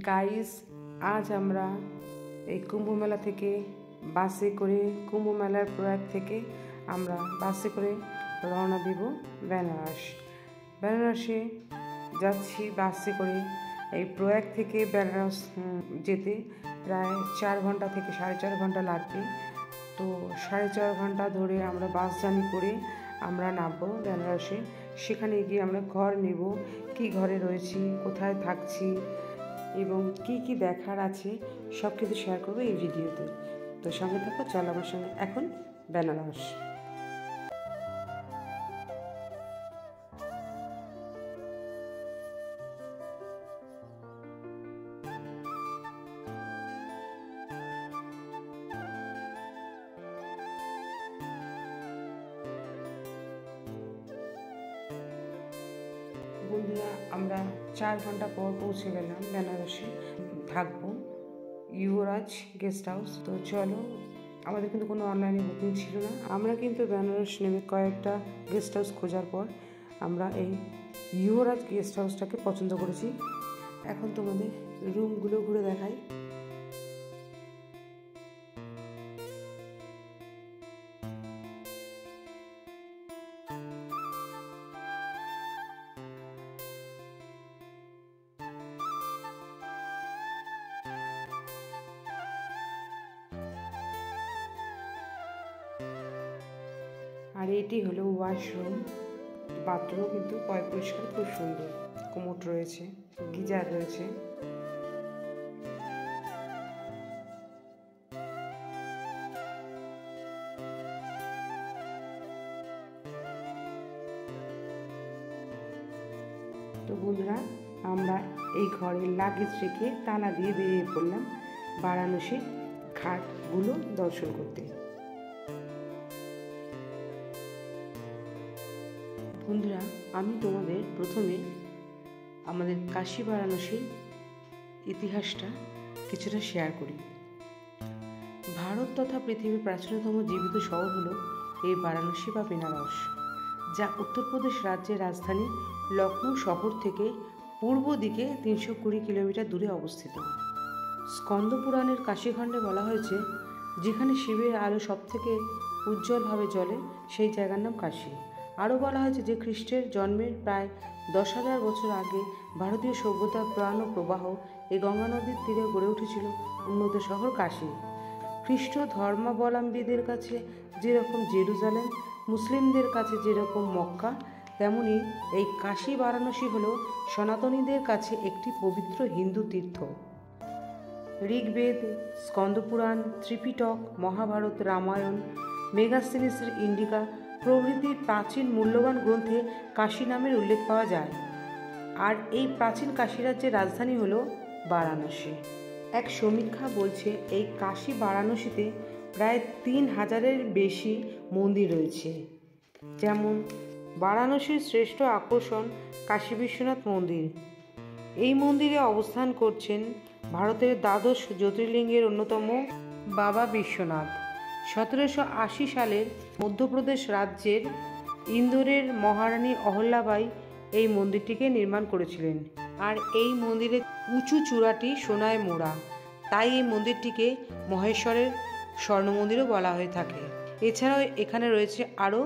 Guys, আজ আমরা এই কুম্ভ মেলা থেকে বাসে করে কুম্ভ মেলার প্রয়াগ থেকে আমরা বাসে করে রওনা দিব বেনারসে যাচ্ছি বাসে করে। এই প্রয়াগ থেকে বেনারস যেতে প্রায় 4 ঘন্টা থেকে 4.5 ঘন্টা লাগবে। তো 4.5 ঘন্টা ধরে আমরা বাস জার্নি করে আমরা নামবো বেনারসে। সেখানে গিয়ে আমরা ঘর নেব, কি ঘরে রয়েছি, কোথায় থাকছি এবং কি কি দেখার আছে সব কিছু শেয়ার করবো এই ভিডিওতে। তো সঙ্গে থাকো, চল আমার সঙ্গে এখন বেনারস। বন্ধুরা, আমরা 4 ঘন্টা পর পৌঁছে গেলাম বেনারসে, থাকবো যুবরাজ গেস্ট হাউস। তো চলো, আমাদের কিন্তু কোনো অনলাইনে বুকিং ছিল না। আমরা কিন্তু বেনারস নেমে কয়েকটা গেস্ট হাউস খোঁজার পর আমরা এই যুবরাজ গেস্ট হাউসটাকে পছন্দ করেছি। এখন তোমাদের রুমগুলো ঘুরে দেখাই। আর এটি হলো ওয়াশরুম, বাথরুমও কিন্তু পরিষ্কার, খুব সুন্দর। কোমোড রয়েছে, গিজার রয়েছে। তো বন্ধুরা, আমরা এই ঘরে লাগেজ রেখে তালা দিয়ে বেরিয়ে পড়লাম বারাণসীর ঘাটগুলো দর্শন করতে। বন্ধুরা, আমি তোমাদের প্রথমে আমাদের কাশী বারাণসীর ইতিহাসটা কিছুটা শেয়ার করি। ভারত তথা পৃথিবীর প্রাচীনতম জীবিত শহর হলো এই বারাণসী বা বেনারস, যা উত্তরপ্রদেশ রাজ্যের রাজধানী লখনৌ শহর থেকে পূর্ব দিকে 320 কিলোমিটার দূরে অবস্থিত। স্কন্দ পুরাণের কাশীখণ্ডে বলা হয়েছে, যেখানে শিবের আলো সবথেকে উজ্জ্বলভাবে জ্বলে সেই জায়গার নাম কাশী। আরও বলা হয়েছে যে খ্রিস্টের জন্মের প্রায় 10,000 বছর আগে ভারতীয় সভ্যতার প্রাণ প্রবাহ এই গঙ্গা নদীর তীরে গড়ে উঠেছিল উন্নত শহর কাশী। খ্রিস্ট ধর্মাবলম্বীদের কাছে যেরকম জেরুজালেম, মুসলিমদের কাছে যেরকম মক্কা, তেমনি এই কাশী বারাণসী হল সনাতনীদের কাছে একটি পবিত্র হিন্দু তীর্থ। ঋগ্বেদ, স্কন্দপুরাণ, ত্রিপিটক, মহাভারত, রামায়ণ, মেগাস্থেনিসের ইন্ডিকা প্রভৃতির প্রাচীন মূল্যবান গ্রন্থে কাশী নামের উল্লেখ পাওয়া যায়। আর এই প্রাচীন কাশী রাজ্যের রাজধানী হল বারাণসী। এক সমীক্ষা বলছে এই কাশী বারাণসীতে প্রায় 3,000-এর বেশি মন্দির রয়েছে। যেমন বারাণসীর শ্রেষ্ঠ আকর্ষণ কাশী বিশ্বনাথ মন্দির। এই মন্দিরে অবস্থান করছেন ভারতের দ্বাদশ জ্যোতির্লিঙ্গের অন্যতম বাবা বিশ্বনাথ। 1780 সালের মধ্যপ্রদেশ রাজ্যের ইন্দোরের মহারানী অহল্যাবাই এই মন্দিরটিকে নির্মাণ করেছিলেন। আর এই মন্দিরের উঁচু চূড়াটি সোনায় মোড়া, তাই এই মন্দিরটিকে মহেশ্বরের স্বর্ণ মন্দিরও বলা হয়ে থাকে। এছাড়াও এখানে রয়েছে আরও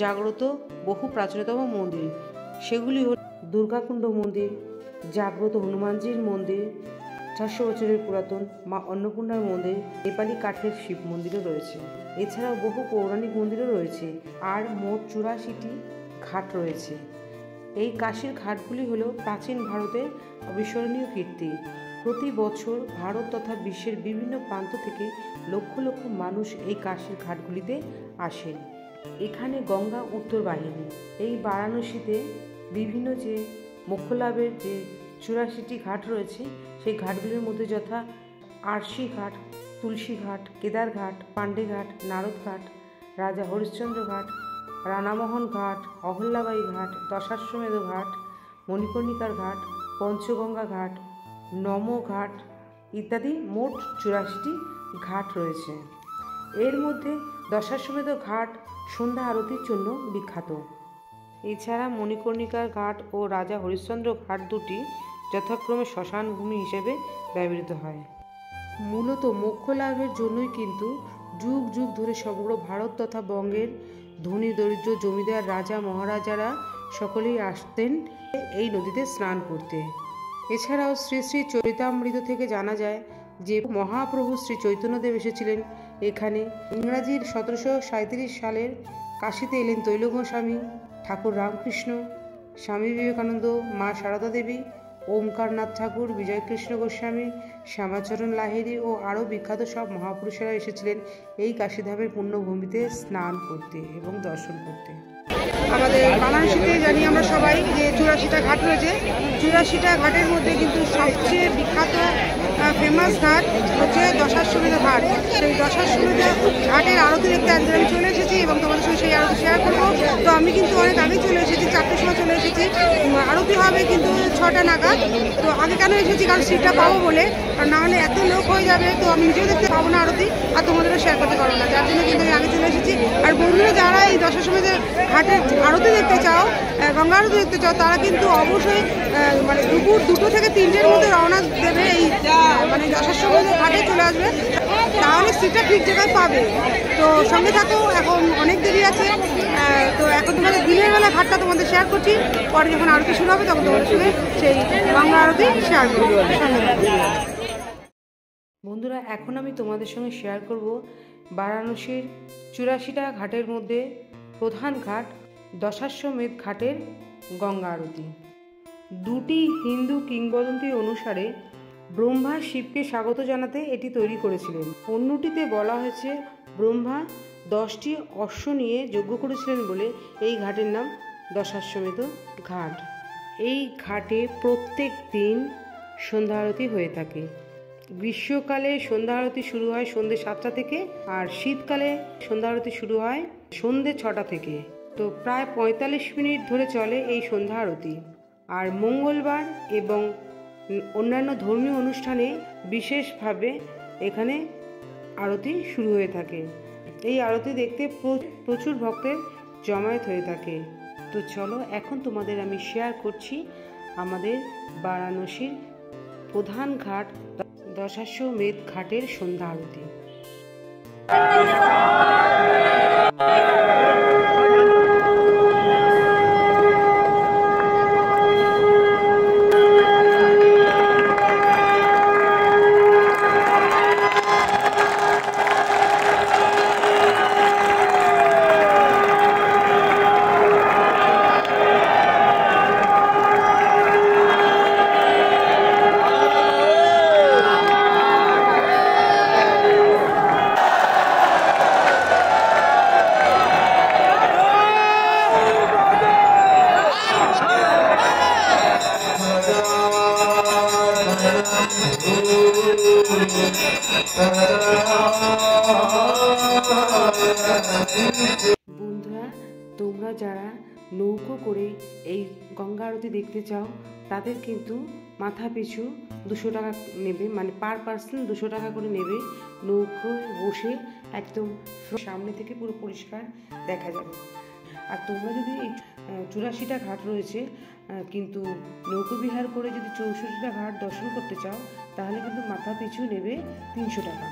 জাগ্রত বহু প্রাচীনতম মন্দির। সেগুলি হল দুর্গাকুণ্ড মন্দির, জাগ্রত হনুমানজির মন্দির, 400 বছরের পুরাতন মা অন্নপূর্ণার মন্দির, নেপালি কাঠের শিব মন্দিরও রয়েছে। এছাড়াও বহু পৌরাণিক মন্দিরও রয়েছে। আর মোট 84টি ঘাট রয়েছে। এই কাশীর ঘাটগুলি হল প্রাচীন ভারতের অবিস্মরণীয় কীর্তি। প্রতি বছর ভারত তথা বিশ্বের বিভিন্ন প্রান্ত থেকে লক্ষ লক্ষ মানুষ এই কাশীর ঘাটগুলিতে আসেন। এখানে গঙ্গা উত্তর বাহিনী। এই বারাণসীতে বিভিন্ন যে মোক্ষলাভের যে 84টি ঘাট রয়েছে, সেই ঘাটগুলির মধ্যে যথা আরশি ঘাট, তুলসী ঘাট, কেদার ঘাট, পাণ্ডে ঘাট, নারদ ঘাট, রাজা হরিশ্চন্দ্র ঘাট, রানামোহন ঘাট, অহল্যাবাই ঘাট, দশাশ্বমেধ ঘাট, মণিকর্ণিকার ঘাট, পঞ্চগঙ্গা ঘাট, নম ঘাট ইত্যাদি মোট 84টি ঘাট রয়েছে। এর মধ্যে দশাশ্বমেধ ঘাট সন্ধ্যা আরতির জন্য বিখ্যাত। এছাড়া মণিকর্ণিকার ঘাট ও রাজা হরিশ্চন্দ্র ঘাট দুটি যথাক্রমে শ্মশান ভূমি হিসেবে ব্যবহৃত হয়। মূলত মোক্ষ লাভের জন্যই কিন্তু যুগ যুগ ধরে সমগ্র ভারত তথা বঙ্গের ধনী দরিদ্র জমিদার রাজা মহারাজারা সকলেই আসতেন এই নদীতে স্নান করতে। এছাড়াও শ্রী শ্রী চরিতামৃত থেকে জানা যায় যে মহাপ্রভু শ্রী চৈতন্যদেব এসেছিলেন এখানে। ইংরাজির 1737 সালের কাশীতে এলেন তৈলঙ্গস্বামী, ঠাকুর রামকৃষ্ণ, স্বামী বিবেকানন্দ, মা সারদা দেবী, ওমকারনাথ ঠাকুর, বিজয়কৃষ্ণ গোস্বামী, শ্যামাচরণ লাহিড়ী ও আরও বিখ্যাত সব মহাপুরুষেরা এসেছিলেন এই কাশীধামের পুণ্যভূমিতে স্নান করতে এবং দর্শন করতে। আমাদের বারাণসীতে জানি আমরা সবাই যে 84টা ঘাট রয়েছে। 84টা ঘাটের মধ্যে কিন্তু সবচেয়ে বিখ্যাত ফেমাস ঘাট হচ্ছে দশাশ্বমেধ ঘাট। সেই দশাশ্বমেধ ঘাটের আরতি দেখতে আজকে আমি চলে এসেছি এবং তোমাদের সঙ্গে সেই আরতি শেয়ার করবো। তো আমি কিন্তু অনেক আগে চলে এসেছি, 4টের সময় চলে এসেছি। আরতি হবে কিন্তু 6টা নাগাদ। তো আগে কেন এসেছি, কারণ সিটটা পাবো বলে, আর না হলে এত লোক হয়ে যাবে তো আমি নিজেও দেখতে পাবো না আরতি, আর তোমাদেরও শেয়ার করতে পারবো না, যার জন্য কিন্তু আমি আগে চলে এসেছি। আর বন্ধুরা যারা এই দশাশ্বমেধ ঘাটের আরতি দেখতে চাও, গঙ্গা আরতি দেখতে চাও, তারা কিন্তু অবশ্যই মানে দুপুর 2টো থেকে 3টের মধ্যে রওনা দেবে, এই মানে দশাশ্বমেধ ঘাটে চলে আসবে, তাহলে সিটটা ঠিক জায়গায় পাবে। তো সঙ্গে থাকো, এখন অনেক দেরি আছে। তো এখন তোমাদের দিনের বেলা ঘাটটা তোমাদের শেয়ার করছি, পরে যখন আরতি শুরু হবে তখন তোমাদের সঙ্গে সেই গঙ্গা আরতি শেয়ার করবো। বন্ধুরা, এখন আমি তোমাদের সঙ্গে শেয়ার করব বারাণসীর 84টা ঘাটের মধ্যে প্রধান ঘাট দশাশ্বমেধ ঘাটের গঙ্গা আরতি। দুটি হিন্দু কিংবদন্তি অনুসারে ব্রহ্মা শিবকে স্বাগত জানাতে এটি তৈরি করেছিলেন। অন্যটিতে বলা হয়েছে ব্রহ্মা 10টি অশ্ব নিয়ে যজ্ঞ করেছিলেন বলে এই ঘাটের নাম দশাশ্বমেধ ঘাট। এই ঘাটে প্রত্যেক দিন সন্ধ্যা আরতি হয়ে থাকে। গ্রীষ্মকালে সন্ধ্যা আরতি শুরু হয় সন্ধ্যে 7টা থেকে, আর শীতকালে সন্ধ্যা আরতি শুরু হয় সন্ধ্যে 6টা থেকে। তো প্রায় 45 মিনিট ধরে চলে এই সন্ধ্যা আরতি। আর মঙ্গলবার এবং অন্যান্য ধর্মীয় অনুষ্ঠানে বিশেষভাবে এখানে আরতি শুরু হয়ে থাকে। এই আরতি দেখতে প্রচুর ভক্তের জমায়েত হয়ে থাকে। তো চলো, এখন তোমাদের আমি শেয়ার করছি আমাদের বারাণসীর প্রধান ঘাট দশাশ্বমেধ ঘাটের সন্ধ্যা আরতি। বন্ধুরা, তোমরা যারা নৌকো করে এই গঙ্গা আরতি দেখতে চাও তাদের কিন্তু মাথা পিছু 200 টাকা নেবে, মানে পার পার্সন 200 টাকা করে নেবে। নৌকোয় বসে একদম সামনে থেকে পুরো পরিষ্কার দেখা যাবে। আর তোমরা যদি এই 84টা ঘাট রয়েছে কিন্তু নৌকো বিহার করে যদি 64টা ঘাট দর্শন করতে চাও তাহলে কিন্তু মাথা পিছু নেবে 300 টাকা।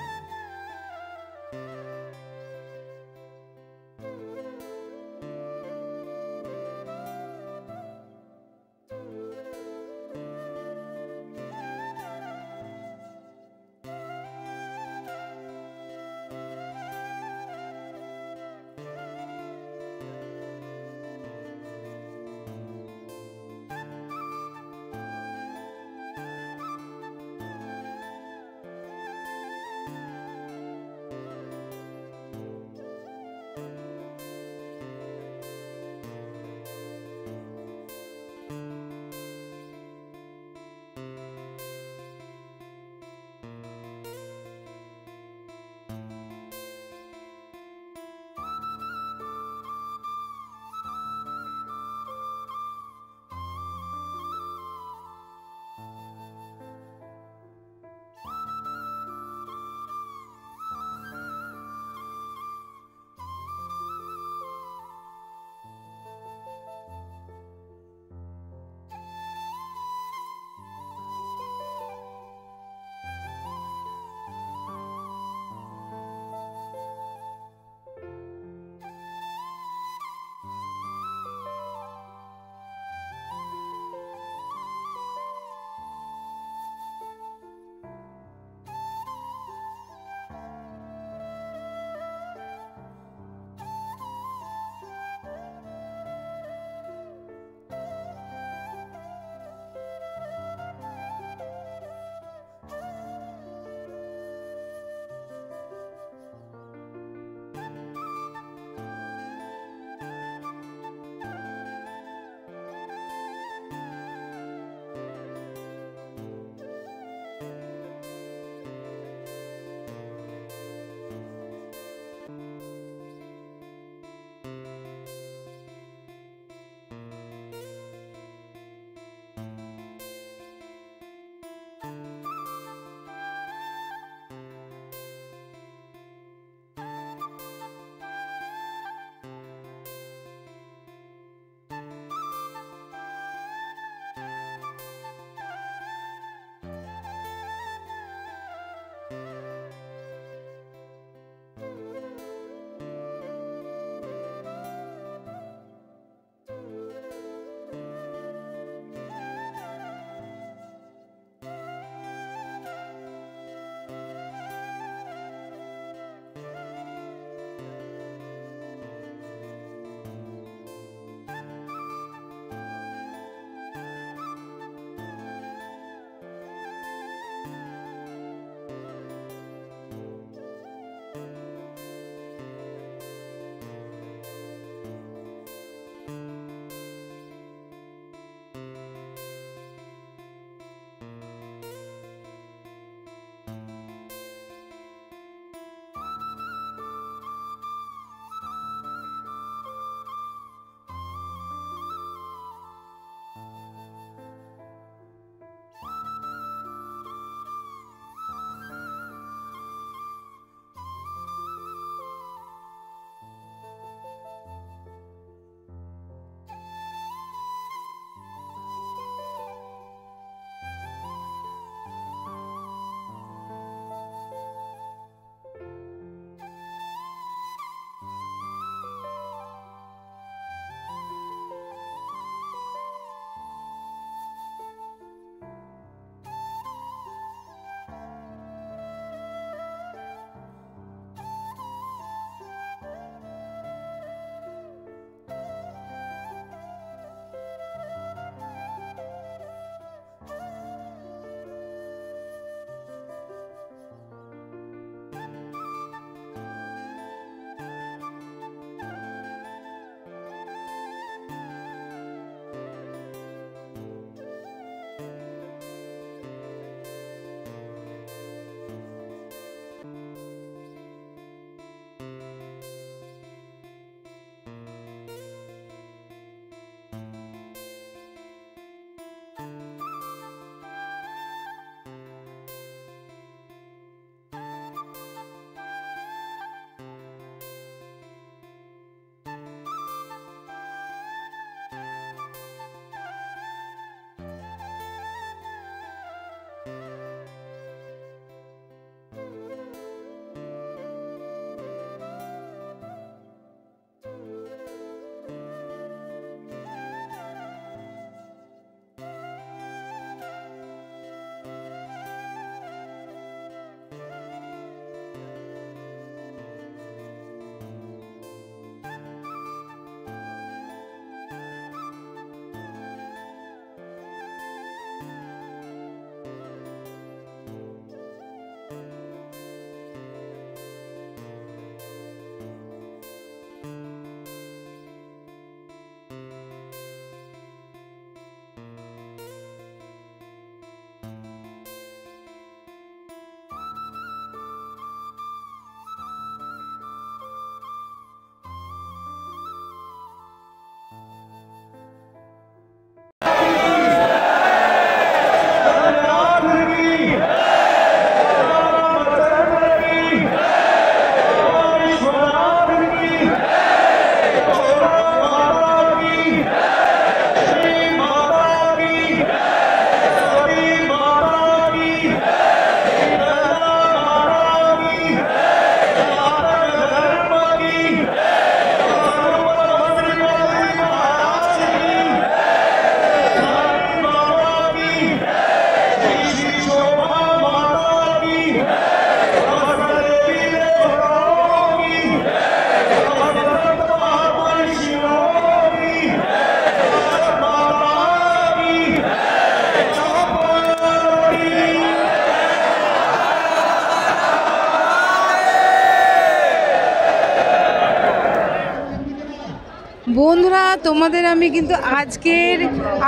তোমাদের আমি কিন্তু আজকের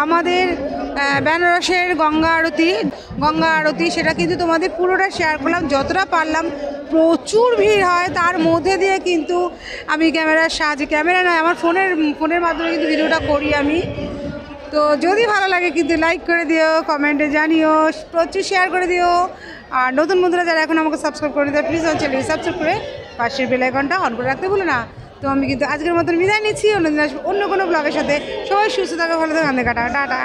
আমাদের বেনারসের গঙ্গা আরতি সেটা কিন্তু তোমাদের পুরোটা শেয়ার করলাম যতটা পারলাম। প্রচুর ভিড় হয়, তার মধ্যে দিয়ে কিন্তু আমি ক্যামেরার সাহায্যে, ক্যামেরা নয় আমার ফোনের মাধ্যমে কিন্তু ভিডিওটা করি আমি। তো যদি ভালো লাগে কিন্তু লাইক করে দিও, কমেন্টে জানিও, প্রচুর শেয়ার করে দিও। আর নতুন বন্ধুরা যারা এখন আমাকে সাবস্ক্রাইব করে দিও, প্লিজ আমার চ্যানেলকে সাবস্ক্রাইব করে পাশের বেল আইকনটা অন করে রাখতে ভুলো না। তো আমি কিন্তু আজকের মতন বিদায় নিচ্ছি, অন্য কোনো ব্লগের সাথে। সবাই সুস্থ থাকো, ভালো থাকো, কান্দে কাটা, টাটা।